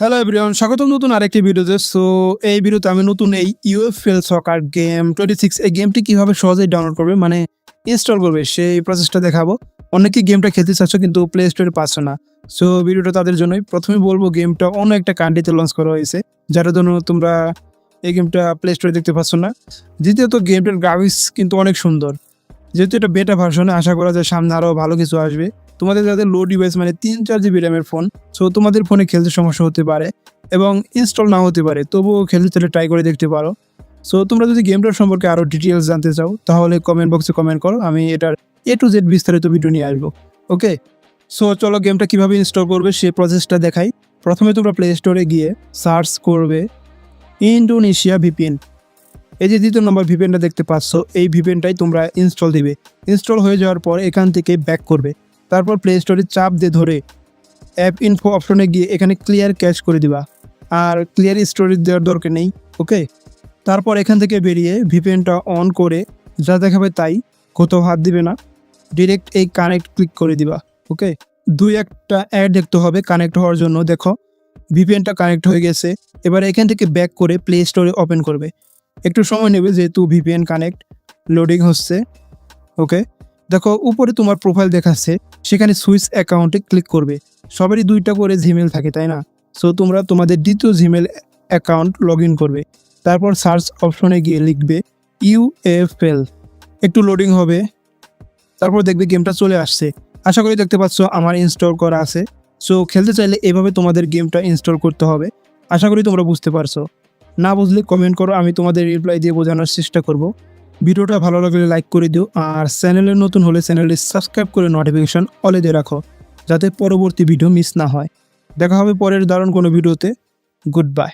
Hello everyone, স্বাগতম নতুন আরেকটি ভিডিওতে। সো এই ভিডিওতে আমি নতুন এই ইউএফএল সকার গেম 26 এই গেমটি কিভাবে সহজেই ডাউনলোড করবে মানে ইনস্টল করবে সেই প্রসেসটা দেখাবো। অনেকেই গেমটা খেলতে চাচ্ছ কিন্তু প্লে স্টোরে পাচ্ছ না। সো ভিডিওটা তাদের জন্যই। প্রথমে বলবো গেমটা অন্য একটা কান্ট্রিতে লঞ্চ করা হয়েছে, যার জন্য তোমরা এই গেমটা প্লে স্টোরে দেখতে পাচ্ছ না। দ্বিতীয়ত গেমটার গ্রাফিক্স কিন্তু অনেক সুন্দর। যেহেতু এটা বেটা ভার্সনে, আশা করা যায় সামনে আরও ভালো কিছু আসবে। তোমাদের যাদের লো ডিভাইস মানে 3-4 জিবি র্যামের ফোন, সো তোমাদের ফোনে খেলতে সমস্যা হতে পারে এবং ইনস্টল না হতে পারে, তবুও খেলতে চাইলে ট্রাই করে দেখতে পারো। সো তোমরা যদি গেমটার সম্পর্কে আরও ডিটেলস জানতে চাও তাহলে কমেন্ট বক্সে কমেন্ট করো, আমি এটার A to Z বিস্তারিত ভিডিও নিয়ে আসবো। ওকে, সো চলো গেমটা কীভাবে ইনস্টল করবে সেই প্রসেসটা দেখাই। প্রথমে তোমরা প্লে স্টোরে গিয়ে সার্চ করবে ইন্দোনেশিয়া ভিপিএন। এই যে দ্বিতীয় নম্বর ভিপিএনটা দেখতে পাচ্ছ, এই ভিপিএনটাই তোমরা ইনস্টল দিবে। ইনস্টল হয়ে যাওয়ার পর এখান থেকে ব্যাক করবে, তারপর প্লে স্টোরে চাপ দিয়ে ধরে অ্যাপ ইনফো অপশনে গিয়ে এখানে ক্লিয়ার ক্যাশ করে দিবা, আর ক্লিয়ার স্টোরেজ দেওয়ার দরকার নেই। ওকে, তারপর এখান থেকে বেরিয়ে ভিপিএনটা অন করে যা দেখাবে তাই, কোথাও হাত দিবে না, ডিরেক্ট এই কানেক্ট ক্লিক করে দিবা। ওকে, একটা অ্যাড দেখতে হবে কানেক্ট হওয়ার জন্য। দেখো ভিপিএনটা কানেক্ট হয়ে গেছে। এবার এখান থেকে ব্যাক করে প্লে স্টোরে ওপেন করবে। একটু সময় নেবে যেহেতু ভিপিএন কানেক্ট লোডিং হচ্ছে। ওকে, দেখো উপরে তোমার প্রোফাইল দেখাচ্ছে, সেখানে সুইচ অ্যাকাউন্টে ক্লিক করবে। সবারই 2টা করে জিমেল থাকে, তাই না? সো তোমরা তোমাদের দ্বিতীয় জিমেল অ্যাকাউন্ট লগ ইন করবে। তারপর সার্চ অপশনে গিয়ে লিখবে ইউএফএল। একটু লোডিং হবে, তারপর দেখবে গেমটা চলে আসছে। আশা করি দেখতে পাচ্ছ আমার ইনস্টল করা আছে। সো খেলতে চাইলে এভাবে তোমাদের গেমটা ইনস্টল করতে হবে। আশা করি তোমরা বুঝতে পারছো। না বুঝলে কমেন্ট করো, আমি তোমাদের রিপ্লাই দিয়ে বোঝানোর চেষ্টা করব। ভিডিওটা ভালো লাগলে লাইক করে দিও, আর চ্যানেলে নতুন হলে চ্যানেলটি সাবস্ক্রাইব করে নোটিফিকেশন অলে দিয়ে রাখো, যাতে পরবর্তী ভিডিও মিস না হয়। দেখা হবে পরের দারুণ কোনো ভিডিওতে। Good bye.